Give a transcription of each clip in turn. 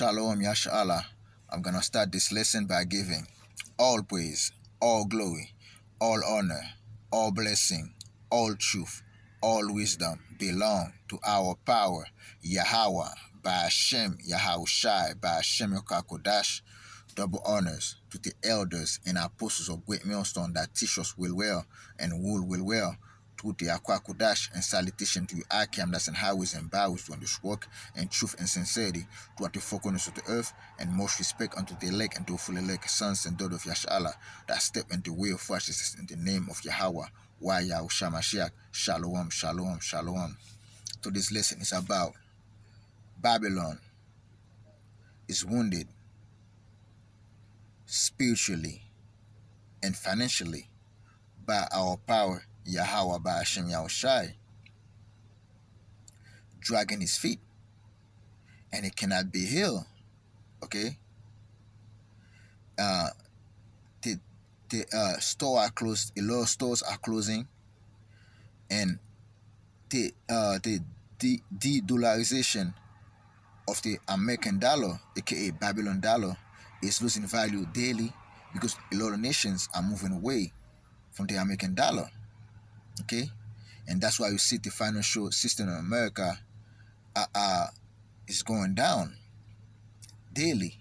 Shalom, Yashala. I'm going to start this lesson by giving all praise, all glory, all honor, all blessing, all truth, all wisdom belong to our power, Yahawah, bahasham, Yahawashi, bahasham Yokakodash. Double honors to the elders and apostles of Great Millstone that teach us well and rule well. To the Akwakodash, and salutation to you, Akim, that's in highways and byways to this work and truth and sincerity throughout the four corners of the earth, and most respect unto the elect and to full elect sons and daughters of Yashala that step in the way of righteousness in the name of Yahawah, YAHAWAH. Shalom, shalom, shalom. So this lesson is about Babylon is wounded spiritually and financially by our power, Yahawah, bahasham, Yahawashi, dragging his feet, and it cannot be healed. Okay, the store are closed. A lot of stores are closing, and the de-dollarization of the American dollar, aka Babylon dollar, is losing value daily because a lot of nations are moving away from the American dollar. Okay, and that's why you see the financial system in America is going down daily.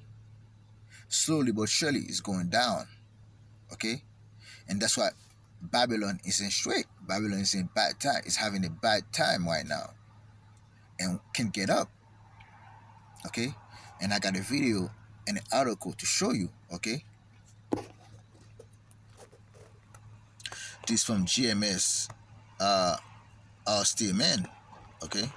Slowly but surely it's going down. Okay, and that's why Babylon is in strait. Babylon is in bad time. It's having a bad time right now and can get up. Okay, and I got a video and an article to show you. Okay, this from GMS Steel Man. Okay,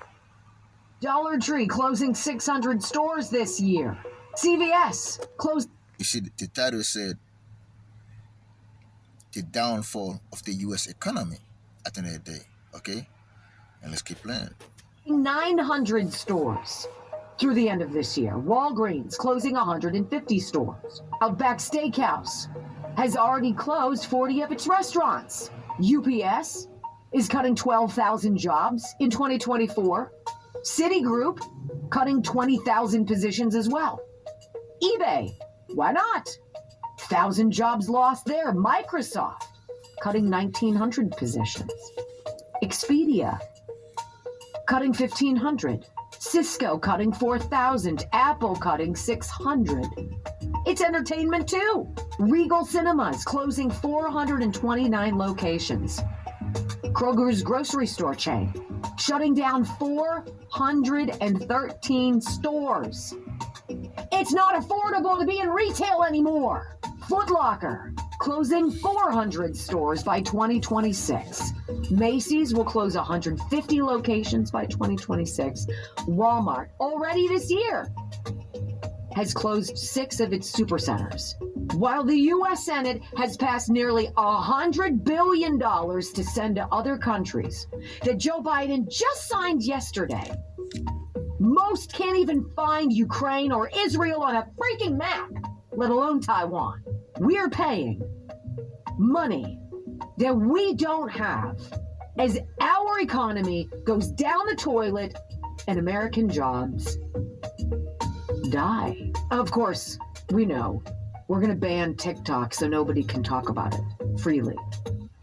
Dollar Tree closing 600 stores this year. CVS closed. You see, the title said the downfall of the U.S. economy at the end of the day. Okay, and let's keep playing. 900 stores through the end of this year. Walgreens closing 150 stores. Outback Steakhouse has already closed 40 of its restaurants. UPS is cutting 12,000 jobs in 2024. Citigroup cutting 20,000 positions as well. eBay, why not? 1,000 jobs lost there. Microsoft cutting 1,900 positions. Expedia cutting 1,500. Cisco cutting 4,000. Apple cutting 600. It's entertainment too. Regal Cinemas closing 429 locations. Kroger's grocery store chain shutting down 413 stores. It's not affordable to be in retail anymore. Foot Locker closing 400 stores by 2026. Macy's will close 150 locations by 2026. Walmart, already this year, has closed 6 of its supercenters. While the U.S. Senate has passed nearly $100 billion to send to other countries that Joe Biden just signed yesterday, most can't even find Ukraine or Israel on a freaking map, let alone Taiwan. We're paying money that we don't have as our economy goes down the toilet and American jobs die. Of course, we know we're going to ban TikTok so nobody can talk about it freely.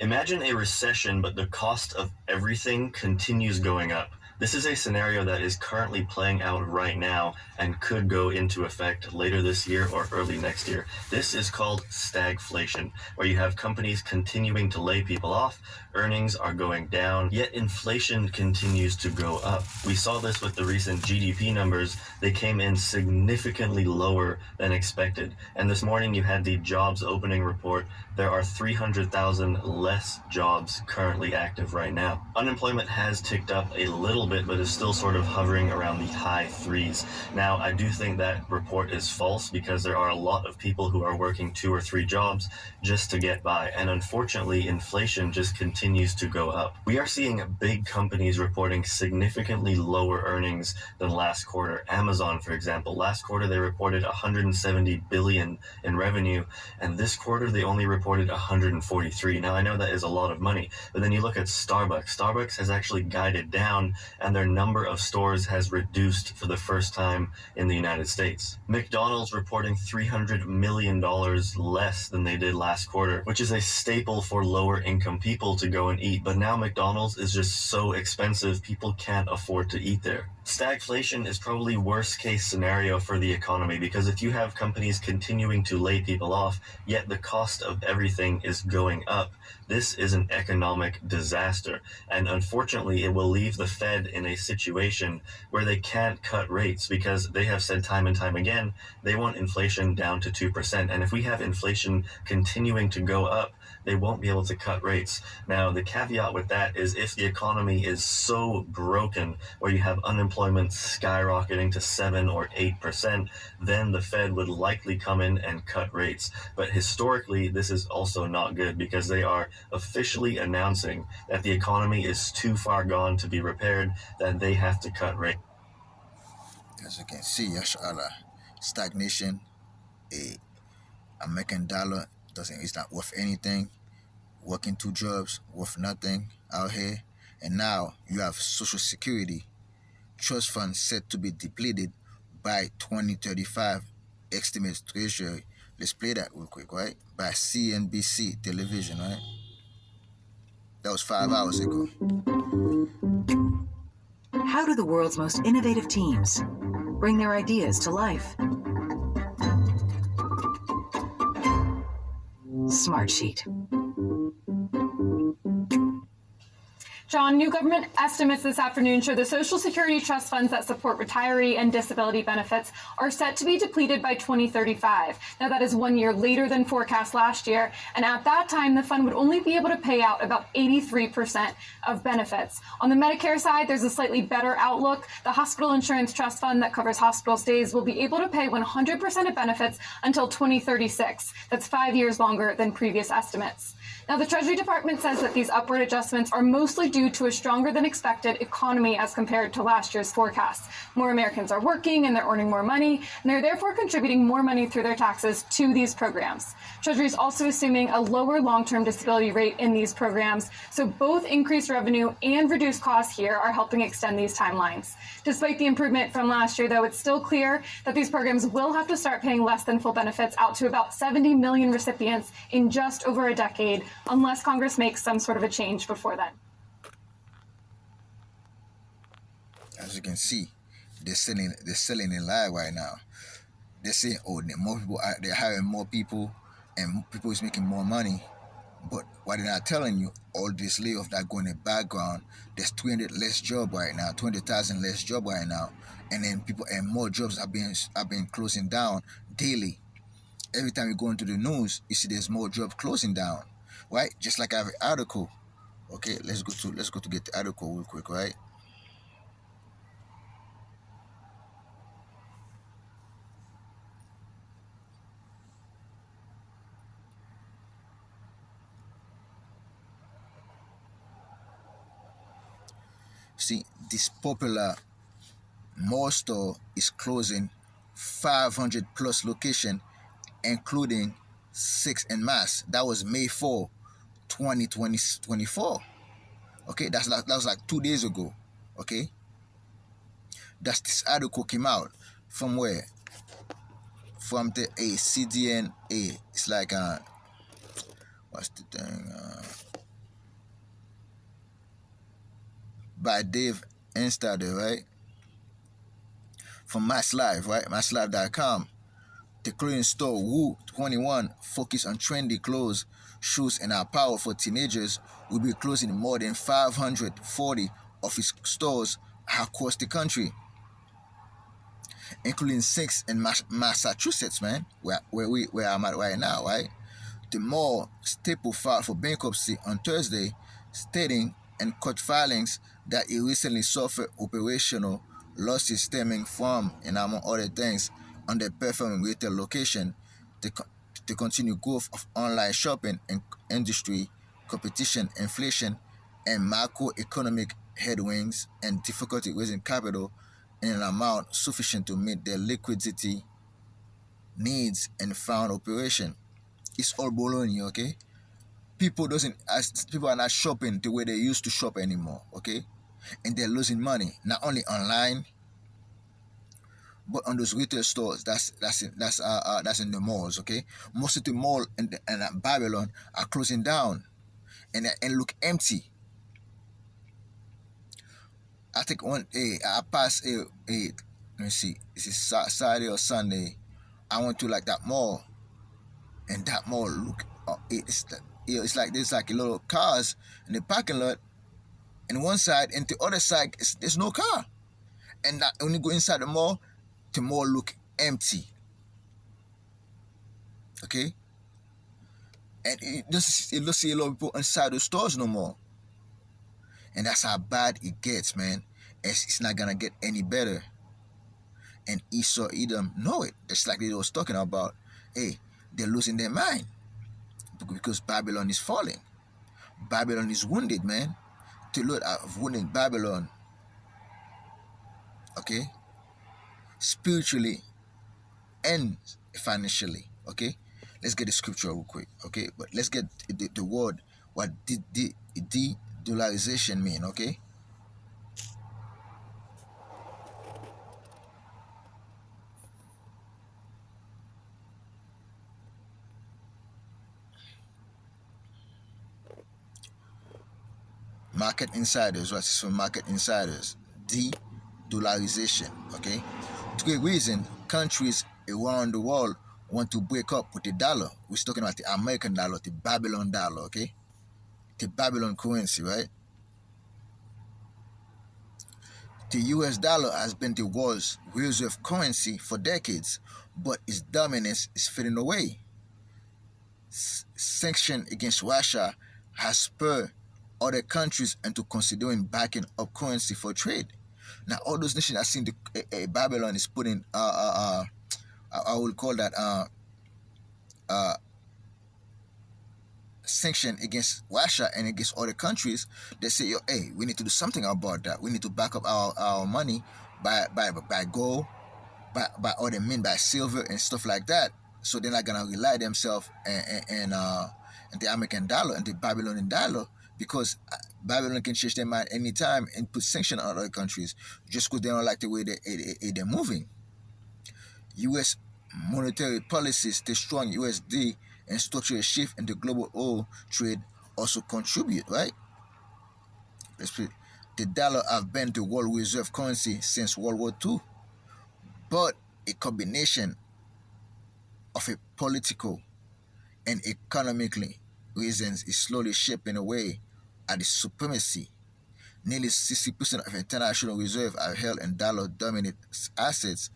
Imagine a recession, but the cost of everything continues going up. This is a scenario that is currently playing out right now and could go into effect later this year or early next year. This is called stagflation, where you have companies continuing to lay people off, earnings are going down, yet inflation continues to go up. We saw this with the recent GDP numbers. They came in significantly lower than expected. And this morning you had the jobs opening report. There are 300,000 less jobs currently active right now. Unemployment has ticked up a little bit, but is still sort of hovering around the high 3s. Now, I do think that report is false because there are a lot of people who are working 2 or 3 jobs just to get by. And unfortunately, inflation just continues to go up. We are seeing big companies reporting significantly lower earnings than last quarter. Amazon, for example, last quarter they reported 170 billion in revenue, and this quarter they only reported 143. Now, I know that is a lot of money, but then you look at Starbucks. Starbucks has actually guided down and their number of stores has reduced for the first time in the United States. McDonald's reporting $300 million less than they did last quarter, which is a staple for lower income people to go and eat. But now McDonald's is just so expensive, people can't afford to eat there. Stagflation is probably worst case scenario for the economy, because if you have companies continuing to lay people off, yet the cost of everything is going up, this is an economic disaster. And unfortunately, it will leave the Fed in a situation where they can't cut rates, because they have said time and time again, they want inflation down to 2%. And if we have inflation continuing to go up, they won't be able to cut rates. Now, the caveat with that is if the economy is so broken where you have unemployment skyrocketing to 7 or 8%, then the Fed would likely come in and cut rates. But historically, this is also not good, because they are officially announcing that the economy is too far gone to be repaired, that they have to cut rates. As you can see, inshallah, stagnation, a American dollar is not worth anything. Working two jobs worth nothing out here. And now you have Social Security trust funds set to be depleted by 2035, estimates Treasury. Let's play that real quick, right? By CNBC television, right? That was 5 hours ago. How do the world's most innovative teams bring their ideas to life? Smartsheet. John, new government estimates this afternoon show the Social Security trust funds that support retiree and disability benefits are set to be depleted by 2035. Now, that is 1 year later than forecast last year, and at that time, the fund would only be able to pay out about 83% of benefits. On the Medicare side, there's a slightly better outlook. The Hospital Insurance Trust Fund that covers hospital stays will be able to pay 100% of benefits until 2036. That's 5 years longer than previous estimates. Now, the Treasury Department says that these upward adjustments are mostly due to a stronger than expected economy as compared to last year's forecast. More Americans are working and they're earning more money, and they're therefore contributing more money through their taxes to these programs. Treasury is also assuming a lower long-term disability rate in these programs, so both increased revenue and reduced costs here are helping extend these timelines. Despite the improvement from last year, though, it's still clear that these programs will have to start paying less than full benefits out to about 70 million recipients in just over a decade, unless Congress makes some sort of a change before then. As you can see, they're selling a lie right now. They're saying, oh, more people they're hiring more people, and people is making more money. But what they're not telling you, all this layoff that going in the background, there's 200 less job right now, 200,000 less job right now, and then more jobs are being closing down daily. Every time you go into the news, you see there's more jobs closing down, right? Just like I have an article. Okay, let's go to get the article real quick, right? See, this popular mall store is closing 500 plus location, including 6 in Mass. That was May 4, 2024. Okay, that was like 2 days ago. Okay, this article came out from where? From the CDNA. It's like what's the thing? By Dave Instader, right? From Mass Live, right? MassLive.com. The clothing store Woo 21 focus on trendy clothes, shoes, and apparel for teenagers will be closing more than 540 of its stores across the country, including 6 in Massachusetts, man, where I'm at right now, right? The mall staple filed for bankruptcy on Thursday, stating in court filings that it recently suffered operational losses stemming from, and among other things, underperforming retail location, the continued growth of online shopping and industry competition, inflation, and macroeconomic headwinds, and difficulty raising capital in an amount sufficient to meet their liquidity needs and fund operation. It's all baloney, okay? People are not shopping the way they used to shop anymore, okay? and they're losing money not only online but on those retail stores. That's in the malls. Okay, most of the mall in Babylon are closing down and look empty. I think I passed let me see, this is Saturday or Sunday. I went to like that mall, and that mall look it's like there's like a little cars in the parking lot, and one side and the other side there's no car, and that when you go inside the mall look empty. Okay, and you don't see a lot of people inside the stores no more, and that's how bad it gets, man. It's not gonna get any better. And Esau Edom know it. Just like they was talking about. Hey, they're losing their mind because Babylon is falling. Babylon is wounded, man. The Lord have wounded Babylon. Okay, spiritually and financially. Okay, let's get the scripture real quick. Okay, but let's get the word. What did the de-dollarization mean? Okay. Market insiders. What's from market insiders? De-dollarization. Okay. To great reason, countries around the world want to break up with the dollar. We're talking about the American dollar, the Babylon dollar. Okay, the Babylon currency, right? The US dollar has been the world's reserve currency for decades, but its dominance is fading away. Sanction against Russia has spurred other countries into considering backing up currency for trade. Now, all those nations have seen Babylon is putting, I will call that sanction against Russia and against other countries. They say, yo, hey, we need to do something about that. We need to back up our money by gold, by other means, by silver and stuff like that. So they're not gonna rely themselves and the American dollar and the Babylonian dollar, because Babylon can change their mind anytime and put sanctions on other countries just because they don't like the way they're moving. U.S. monetary policies, the strong USD and structural shift in the global oil trade also contribute, right? The dollar have been the world reserve currency since World War II, but a combination of a political and economically reasons is slowly shaping away at the supremacy. Nearly 60% of international reserves are held in dollar-dominated assets.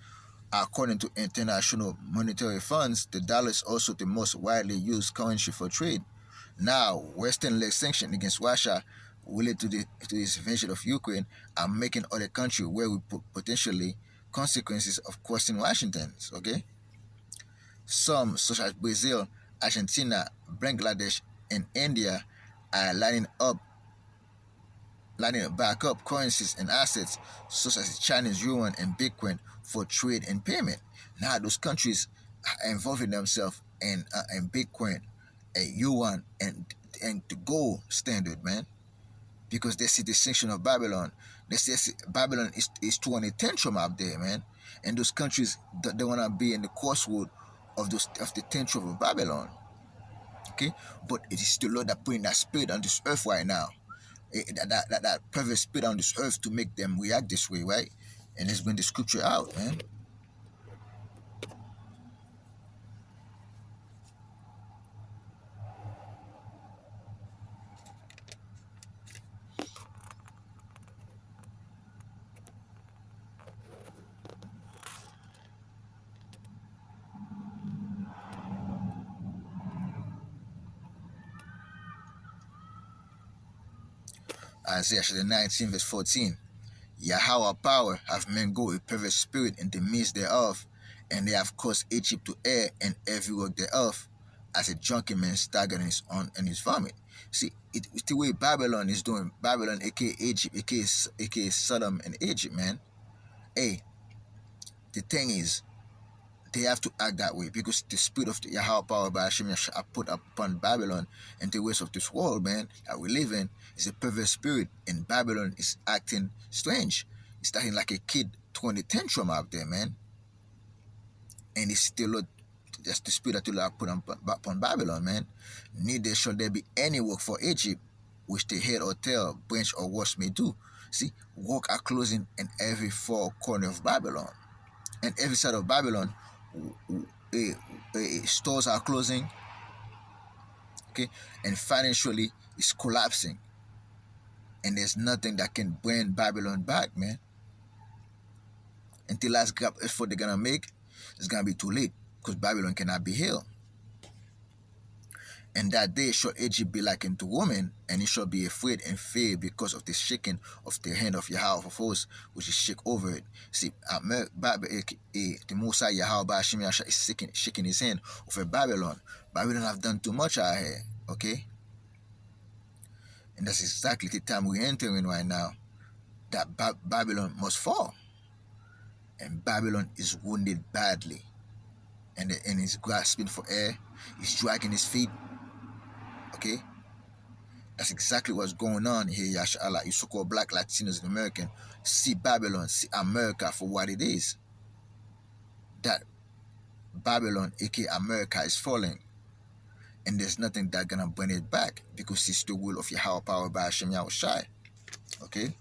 According to international monetary funds, the dollar is also the most widely used currency for trade. Now, Western-led sanctions against Russia related to this invasion of Ukraine are making other countries where we potentially consequences of crossing Washington's. Okay, some such as Brazil, Argentina, Bangladesh, and India are lining back up currencies and assets such as the Chinese yuan and Bitcoin for trade and payment. Now those countries are involving themselves in Bitcoin, yuan, and the gold standard, man, because they see the sanction of Babylon. They see Babylon is throwing a tantrum out there, man, and those countries they want to be in the crossroad of the tantrum of Babylon. Okay, but it is the Lord that putting that spirit on this earth right now. That perfect spirit on this earth to make them react this way, right? And let's bring the scripture out, man. Isaiah chapter 19, verse 14. Yahawaah power have men go a perfect spirit in the midst thereof, and they have caused Egypt to err and every work thereof, as a drunken man staggered in his vomit. See, it's the way Babylon is doing. Babylon, aka Egypt, aka Sodom and Egypt, man. Hey, the thing is, they have to act that way, because the spirit of the Yahawashi bahasham are put upon Babylon and the ways of this world, man, that we live in, is a perverse spirit, and Babylon is acting strange. It's acting like a kid throwing a tantrum out there, man. And it's still that's the spirit that the Lord put upon Babylon, man. Neither shall there be any work for Egypt, which the head or tail, branch or worst may do. See, work are closing in every four corner of Babylon. And every side of Babylon, stores are closing, okay, and financially it's collapsing, and there's nothing that can bring Babylon back, man. Until last gap effort they're gonna make, it's gonna be too late, because Babylon cannot be healed. And that day shall Egypt be like unto woman, and it shall be afraid and fear because of the shaking of the hand of Yahweh of hosts, which is shake over it. See, the Musa Yahweh is shaking his hand over Babylon. Babylon have done too much out here, okay? And that's exactly the time we're entering right now, that Babylon must fall. And Babylon is wounded badly. And he's grasping for air. He's dragging his feet. Okay? That's exactly what's going on here, Yashala. You so-called black Latinos and American. See Babylon, see America for what it is. That Babylon, aka America, is falling. And there's nothing that's gonna bring it back, because it's the will of Yahawashi power by Hashem Yahawashi. Okay?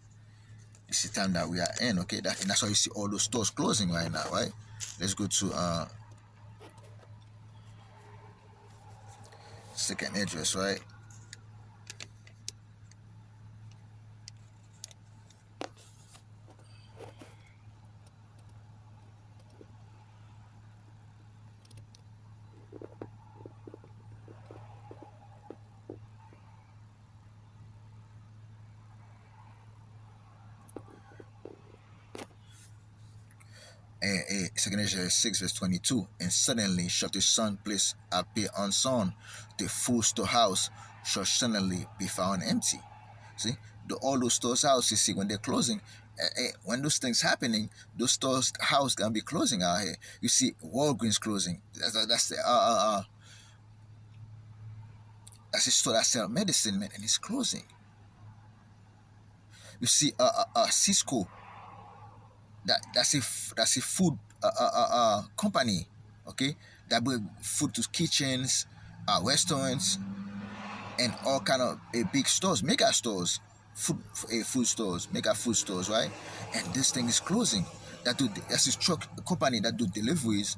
It's the time that we are in, okay? And that's why you see all those stores closing right now, right? Let's go to second address, right? Second address 6 verse 22. And suddenly shall the sun place appear unsown, the full storehouse shall suddenly be found empty. See, all those storehouses, you see, when they're closing, when those things happening, those stores house gonna be closing out here. You see, Walgreens closing. That's the that's a store that sell medicine, man, and it's closing. You see, Cisco, that's a food company, okay, that bring food to kitchens, restaurants, and all kind of big stores, mega stores, food stores, mega food stores, right? And this thing is closing. That's a truck company that do deliveries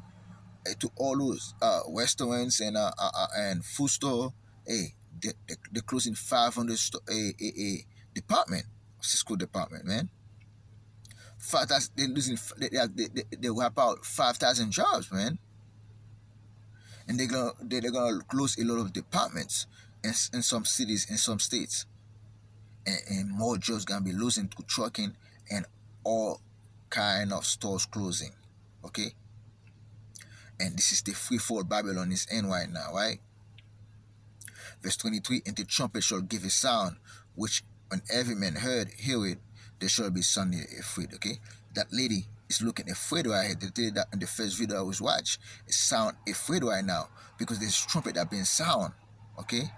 to all those restaurants and food store. Hey, they're closing 500 department, Cisco department, man. 5,000, they're losing. They wipe out 5,000 jobs, man. And they're gonna close a lot of departments in some cities, in some states, and more jobs gonna be losing to trucking and all kind of stores closing. Okay, and this is the free fall Babylon is in right now, right? Verse 23, and the trumpet shall give a sound, which when every man hear it, there shall be suddenly afraid. Okay, that lady is looking afraid right here. They did that in the first video I was watching. It sound afraid right now, because there's trumpet that been sound. Okay,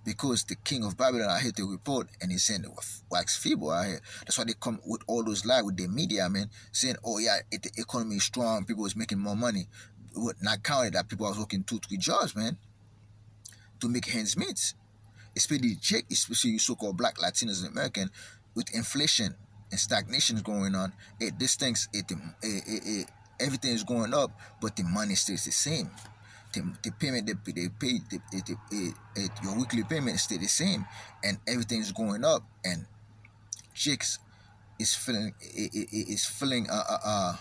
because the king of Babylon I hear to report, and he's saying wax feeble out here. That's why they come with all those lies with the media, man, saying, oh yeah, the economy is strong, people is making more money. Not counting that people are working 2-3 jobs, man, to make ends meet. Especially you so-called black Latinos and American, with inflation and stagnation going on. Everything is going up, but the money stays the same. The payment they pay, your weekly payment stays the same, and everything is going up, and chicks is feeling I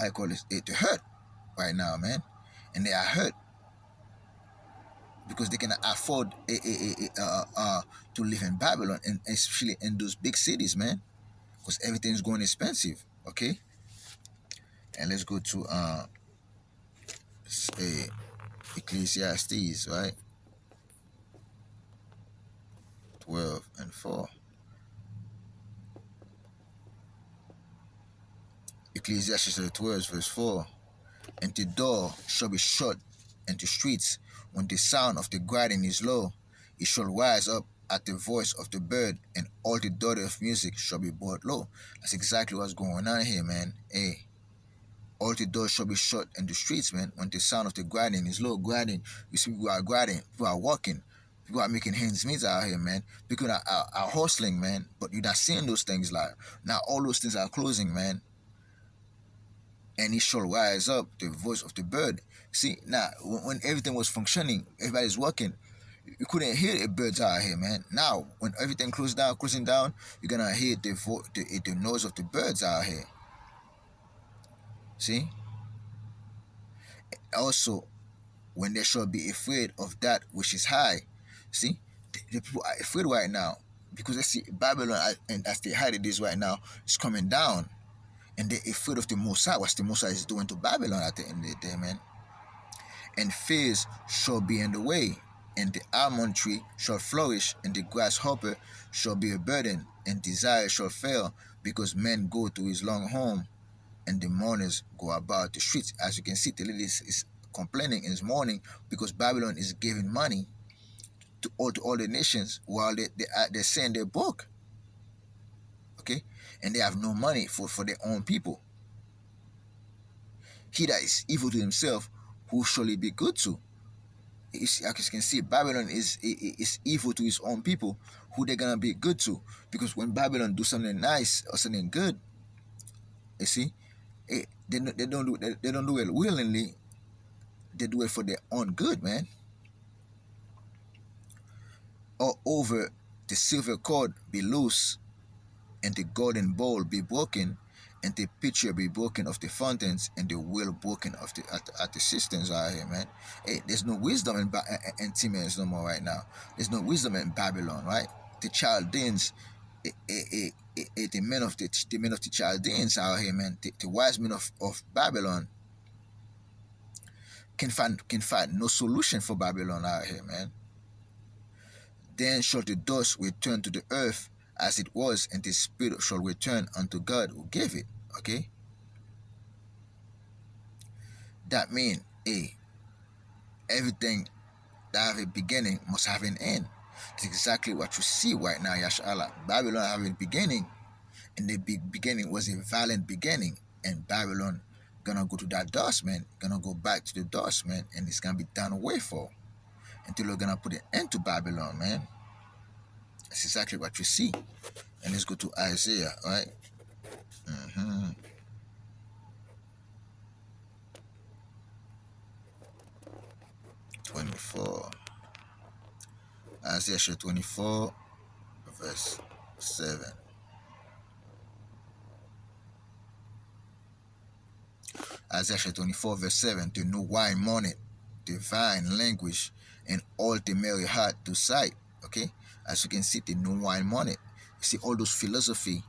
call it to hurt right now, man, and they are hurt because they cannot afford to live in Babylon, and especially in those big cities, man, because everything is going expensive. Okay, and let's go to Ecclesiastes, right? 12 and 4. Ecclesiastes 12 verse 4. And the door shall be shut into streets when the sound of the grinding is low. It shall rise up at the voice of the bird, and all the daughter of music shall be brought low. That's exactly what's going on here, man. Hey, all the doors shall be shut in the streets, man, when the sound of the grinding is low. Grinding, you see people are grinding, people are walking, people are making hands meets out here, man. People are hustling, man, but you're not seeing those things like now. All those things are closing, man. And it shall rise up the voice of the bird. See, now, when everything was functioning, everybody's working, you couldn't hear the birds out here, man. Now, when everything closing down, you're going to hear the noise of the birds out here. See? Also, when they shall be afraid of that which is high. See? The people are afraid right now because they see Babylon, and as they hide it is right now, it's coming down. And they're afraid of the Most High, what the Most High is doing to Babylon at the end of the day, man. And fears shall be in the way, and the almond tree shall flourish, and the grasshopper shall be a burden, and desire shall fail, because men go to his long home, and the mourners go about the streets. As you can see, the lady is complaining and is mourning because Babylon is giving money to all the nations while they're saying their book. Okay? And they have no money for their own people. He that is evil to himself, who shall he be good to? As you can see, Babylon is evil to his own people, who they're gonna be good to. Because when Babylon do something nice or something good, you see, they don't do it willingly. They do it for their own good, man. Or over the silver cord be loose, and the golden bowl be broken, and the pitcher be broken of the fountains, and the wheel broken of at the cisterns out here, man. Hey, there's no wisdom in Timaeus no more right now. There's no wisdom in Babylon, right? The Chaldeans, the men of the Chaldeans out here, man. The wise men of Babylon can find no solution for Babylon out here, man. Then shall the dust return to the earth as it was, and the spirit shall return unto God who gave it. Okay? That means, everything that have a beginning must have an end. It's exactly what you see right now, Yashala. Babylon have a beginning, and the beginning was a violent beginning, and Babylon gonna go to that dust, man. Gonna go back to the dust, man, and it's gonna be done away for until we're gonna put an end to Babylon, man. That's exactly what you see. And let's go to Isaiah, right? 24. Isaiah 24, verse 7. Isaiah 24, verse 7. The new wine mourneth, the vine languish, and all the merry heart to sight. Okay? As you can see, the new wine mourneth. You see, all those philosophy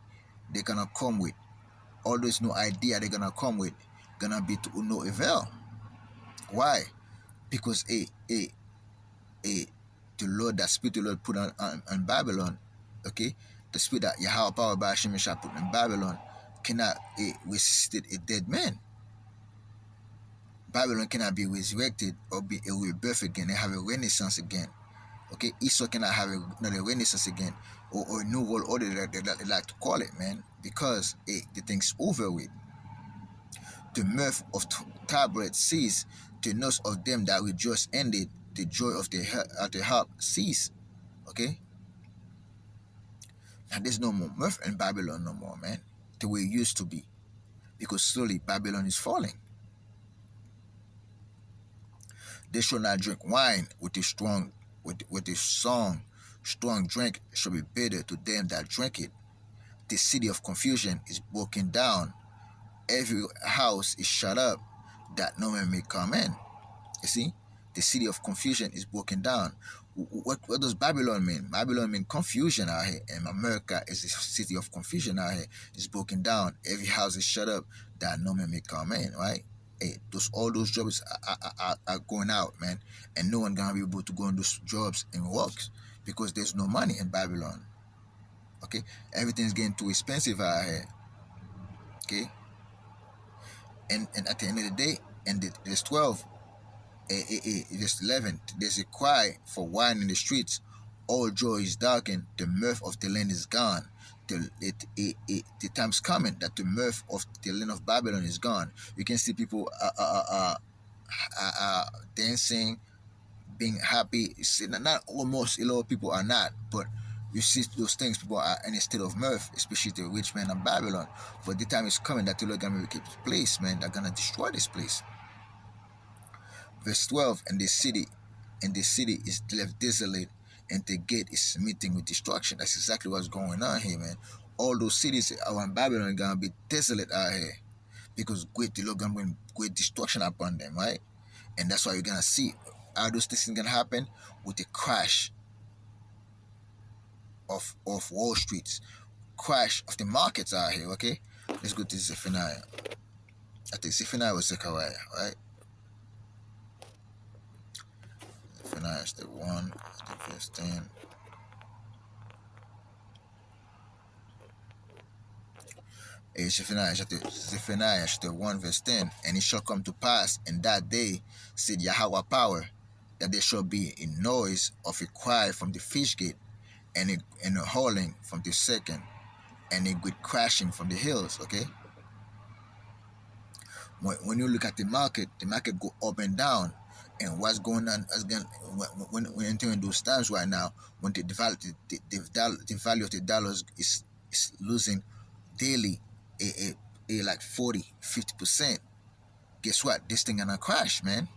they're gonna come with, all those new idea they're gonna come with, gonna be to no avail. Why? Because the Lord, that spirit the Lord put on Babylon, okay, the spirit that YAHAWAH bahasham shall put in Babylon cannot resist a dead man. Babylon cannot be resurrected or be a rebirth again and have a renaissance again. Okay, Esau cannot have another renaissance again, or a new world order that they like to call it, man, because the thing's over with. The mirth of tabret ceased, the noise of them that rejoice ended, the joy of the harp ceased. Okay? And there's no more mirth in Babylon no more, man, the way it used to be, because slowly Babylon is falling. They shall not drink wine with a strong strong drink shall be bitter to them that drink it. The city of confusion is broken down, every house is shut up, that no man may come in. You see, the city of confusion is broken down. What does Babylon mean? Babylon means confusion out here, and America is a city of confusion out here. It's broken down, every house is shut up, that no man may come in, right? Hey, all those jobs are going out, man, and no one gonna be able to go on those jobs and work because there's no money in Babylon. Okay, everything's getting too expensive out here. Okay, And at the end of the day, and verse 12, verse 11, there's a cry for wine in the streets. All joy is darkened. The mirth of the land is gone. The time's coming that the mirth of the land of Babylon is gone. You can see people dancing, being happy. You see, not almost a lot of people are not, but you see those things. People are in a state of mirth, especially the rich men of Babylon. But the time is coming that the Lord gonna make a place, man. They're gonna destroy this place. Verse 12, and the city is left desolate, and the gate is meeting with destruction. That's exactly what's going on here, man. All those cities around Babylon are gonna be desolate out here because the Lord gonna bring great destruction upon them, right? And that's why you're gonna see how those things gonna happen with the crash of Wall Street, crash of the markets out here. Okay, let's go to Zephaniah. I think Zephaniah was Zechariah, right? Zephaniah is the 1, I think verse 10. Zephaniah chapter 1 verse 10. And it shall come to pass in that day, said Yahawashi power, that there shall be a noise of a cry from the fish gate, and a howling from the second, and a great crashing from the hills. Okay, when you look at the market go up and down. And what's going on when entering those times right now, when the value of the dollars is losing daily a like 40-50%, guess what? This thing gonna crash, man.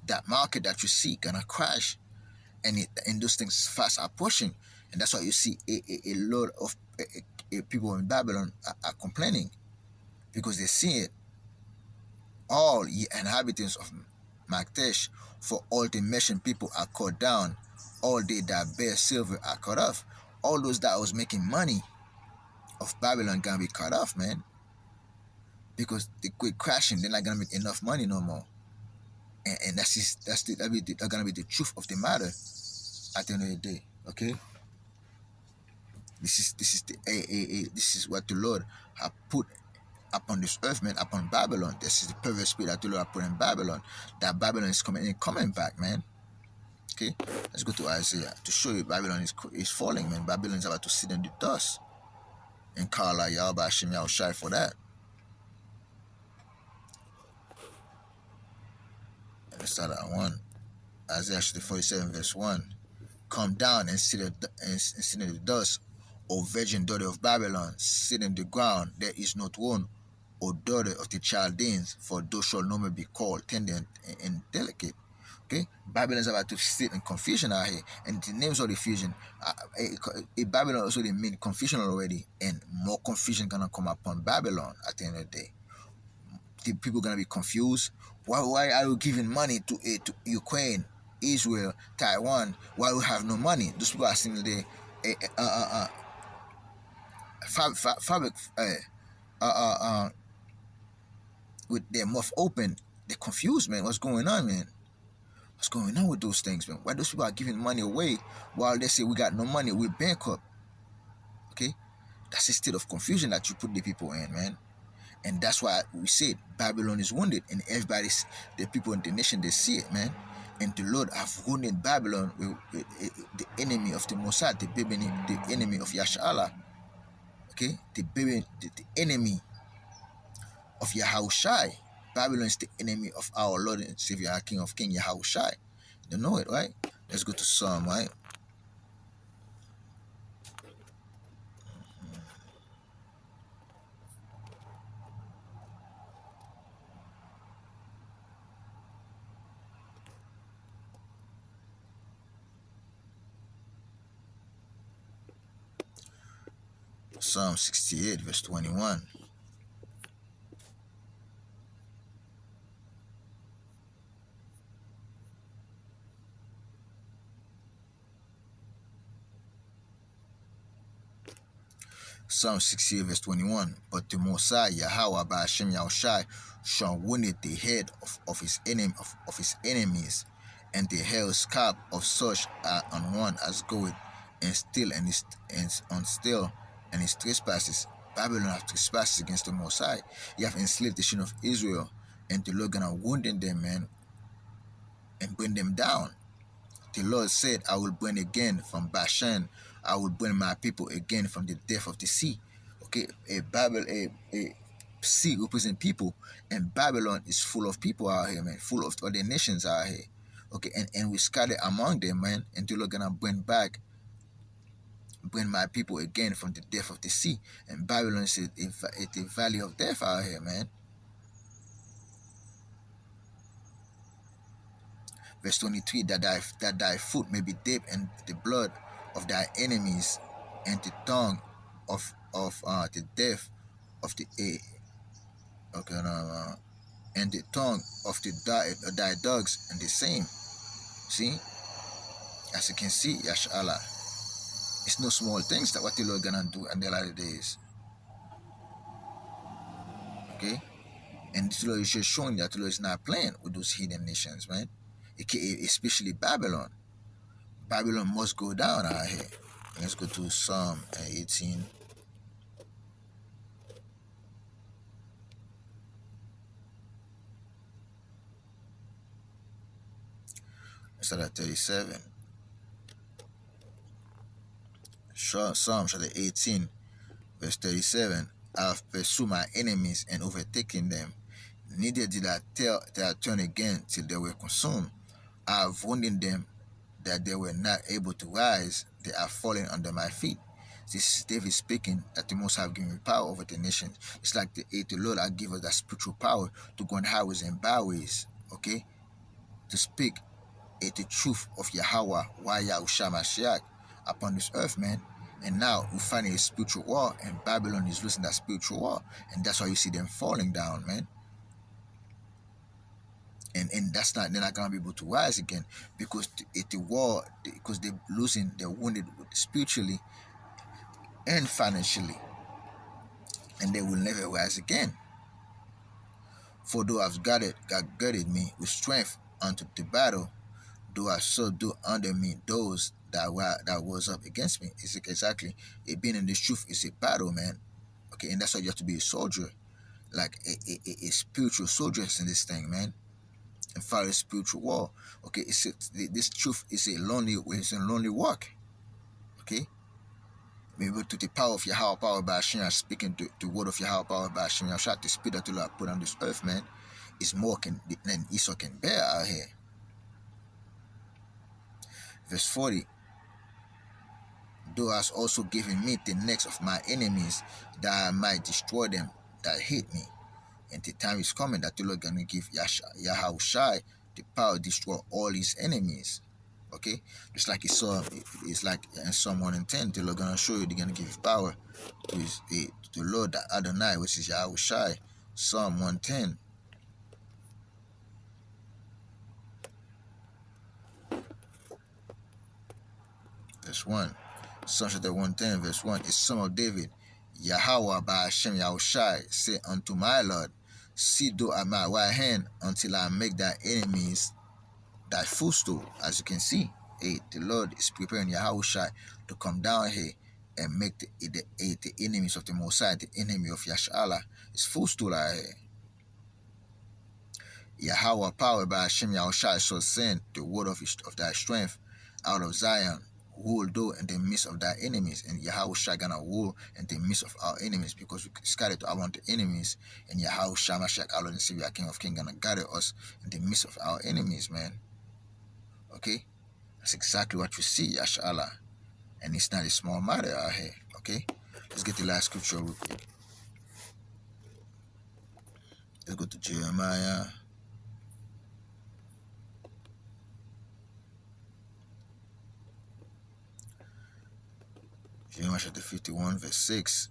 That market that you see gonna crash, and those things fast are pushing, and that's why you see a lot of people in Babylon are complaining, because they see it. All ye inhabitants of Maktesh, for all the Meshan people are cut down. All they that bear silver are cut off. All those that was making money of Babylon gonna be cut off, man. Because they quit crashing, they're not gonna make enough money no more. And that's gonna be the truth of the matter at the end of the day. Okay. This is what the Lord have put upon this earth, man, upon Babylon. This is the perverse spirit that the Lord put in Babylon. That Babylon is coming back, man. Okay, let's go to Isaiah to show you Babylon is falling, man. Babylon is about to sit in the dust. And call out Yahawashi, Yahawashi for that. And let's start at 1. Isaiah 47 verse 1. Come down and sit in the dust, O virgin daughter of Babylon, sit in the ground, there is not one, O daughter of the Chaldeans, for thou shalt no more be called tender and delicate. Okay, Babylon is about to sit in confusion out here, and the names of the fusion, Babylon also they mean confusion already, and more confusion gonna come upon Babylon at the end of the day. The people gonna be confused. Why are you giving money to Ukraine, Israel, Taiwan? Why we have no money? Those people are saying they with their mouth open. They're confused, man. What's going on, man? What's going on with those things, man? Why those people are giving money away while they say we got no money, we're bankrupt? Okay, that's a state of confusion that you put the people in, man. And that's why we said Babylon is wounded, and everybody's, the people in the nation, they see it, man. And the Lord have wounded Babylon, with the enemy of the Mossad, the enemy of Yashala. Okay, the enemy of Yahawashi. Babylon is the enemy of our Lord and Savior, our King of Kings, Yahawashi. You know it, right? Let's go to Psalm, right? Psalm 68, verse 21. Psalm 68 verse 21. But the Messiah, Yahawashi, bahasham Yahawashi, shall wound the head of his enemies, and the hell scalp of such on one as goeth, and still and his trespasses, Babylon have trespassed against the Most High. You have enslaved the children of Israel, and the Lord gonna wound them, man, and bring them down. The Lord said, I will bring again from Bashan, I will bring my people again from the depth of the sea. Okay, a sea represents people, and Babylon is full of people out here, man, full of other nations out here. Okay, and we scattered among them, man, and the Lord gonna bring my people again from the depth of the sea. And Babylon is a valley of death out here, man. Verse 23, that thy foot may be dipped in the blood of thy enemies, and the tongue of the death of the and the tongue of thy dogs, and the same. See, as you can see, Yashala, it's no small things that what the Lord gonna do in the latter days. Okay, and the Lord is just showing that the Lord is not playing with those hidden nations, man. Especially Babylon. Babylon must go down out here. Let's go to Psalm 18. Start at 37. Psalm chapter 18, verse 37. I have pursued my enemies and overtaken them. Neither did I turn again till they were consumed. I have wounded them that they were not able to rise. They are falling under my feet. This is David speaking that the Most High have given me power over the nations. It's like the Lord has given us that spiritual power to go on highways and byways, okay? To speak the truth of Yahawaah, YAHAWAH, upon this earth, man. And now we're finding a spiritual war, and Babylon is losing that spiritual war. And that's why you see them falling down, man. And that's not, they're not gonna be able to rise again, because the war, because they're wounded spiritually and financially, and they will never rise again. For thou hast girded me with strength unto the battle, thou hast subdued under me those that was up against me. It's exactly, it being in this truth is a battle, man. Okay, and that's why you have to be a soldier, like a spiritual soldier in this thing, man. And fight a spiritual war. Okay, this truth is a lonely walk. Okay, maybe to the power of Yahawashi, power by Hashem, speaking to the word of Yahawashi, power by Hashem, the spirit that the Lord put on this earth, man, is more than Esau can bear out here. Verse 40. Thou hast also given me the necks of my enemies, that I might destroy them that hate me. And the time is coming that the Lord gonna give Yahawashi the power to destroy all his enemies. Okay, just like he saw, it's like in Psalm 110, the Lord gonna show you, they're gonna give his power to the Lord Adonai, which is Yahawashi. Psalm 110. Verse 1. Psalm chapter 110, verse 1. Is Psalm of David. Yahawaah by Hashem Yahawashi say unto my Lord, sit thou at my right hand until I make thy enemies thy footstool. As you can see, the Lord is preparing Yahawashi to come down here and make the enemies of the Most High, the enemy of Yashala, his footstool out here. Yahawaah, power by Hashem Yahawashi, shall send the word of thy strength out of Zion. Rule thou in the midst of thy enemies, and Yahawashi gonna rule in the midst of our enemies, because we scattered around the enemies, and Yahawashi Mashiach, our Lord and Savior, King of Kings, gonna gather us in the midst of our enemies, man. Okay, that's exactly what you see, Yashala, and it's not a small matter out here. Okay, let's get the last scripture real quick. Let's go to Jeremiah. Jeremiah chapter 51, verse 6.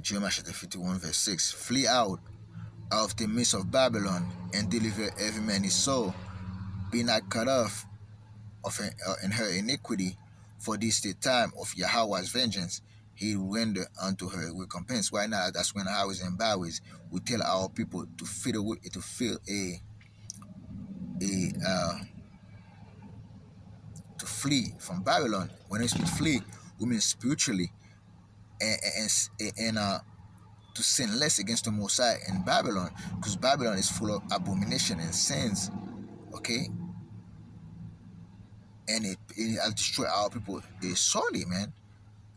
Jeremiah chapter 51, verse 6. Flee out of the midst of Babylon, and deliver every man his soul. Be not cut off in her iniquity, for this the time of Yahweh's vengeance. He render unto her recompense. Why not? That's when highways and byways we tell our people to fill flee from Babylon. When we speak flee, we mean spiritually, and to sin less against the Most High in Babylon, because Babylon is full of abomination and sins. Okay, and it'll destroy our people sorely, man.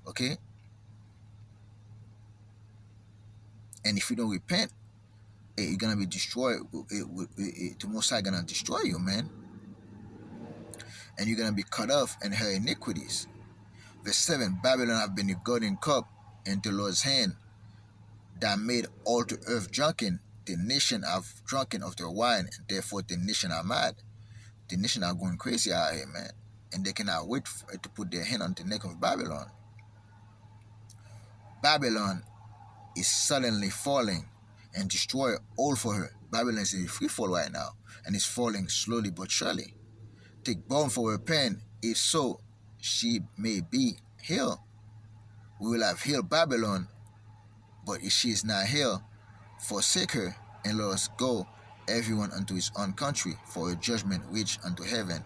Okay, and if you don't repent, you're gonna be destroyed. The Most High gonna destroy you, man, and you're gonna be cut off in her iniquities. Verse 7: Babylon have been a golden cup in the Lord's hand, that made all the earth drunken. The nation have drunken of their wine, and therefore the nation are mad. The nation are going crazy out here, man, and they cannot wait to put their hand on the neck of Babylon. Babylon is suddenly falling and destroy all for her. Babylon is in free fall right now, and is falling slowly but surely. Take balm for her pain, if so, she may be healed. We will have healed Babylon, but if she is not healed, forsake her, and let us go, everyone unto his own country, for a judgment reach unto heaven,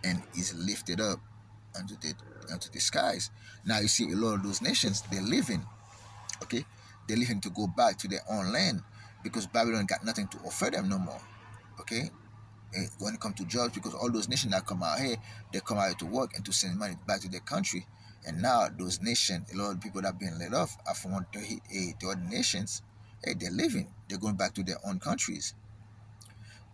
and is lifted up unto the skies. Now you see a lot of those nations, they're living, okay? They're living to go back to their own land, because Babylon got nothing to offer them no more, okay? When it comes to jobs, because all those nations that come out here, they come out to work and to send money back to their country. And now those nations, a lot of people that have been laid off are from the other nations. Hey, they're living. They're going back to their own countries.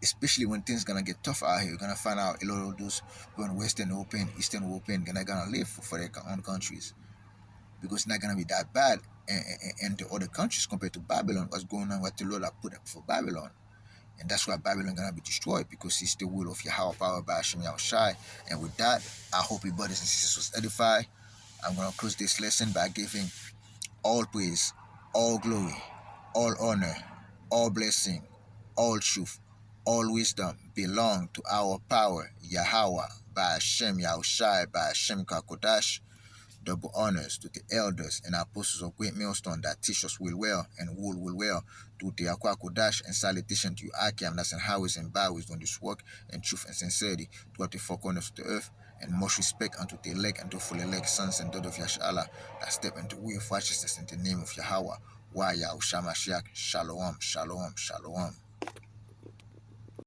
Especially when things gonna get tough out here, you're gonna find out a lot of those when Western open, Eastern open, they're gonna live for their own countries, because it's not gonna be that bad in the other countries compared to Babylon. What's going on? What the Lord have put up for Babylon. And that's why Babylon gonna be destroyed, because it's the will of Yahawashi, bahasham, Yahawashi. And with that, I hope you brothers and sisters was edified. I'm gonna close this lesson by giving all praise, all glory, all honor, all blessing, all truth, all wisdom belong to our power, Yahawashi, bahasham, Yahawashi, bahasham Kakodash. Double honors to the elders and apostles of Great Millstone that teach us will well and will well, to the Akwakodash, and salutation to you, Akiam, that's in highways and byways, doing this work in truth and sincerity throughout the four corners of the earth, and much respect unto the elect and to full elect sons and daughters of Yashala that step into the way of righteousness in the name of Yahawah. YAHAWAH. Shalom, shalom, shalom.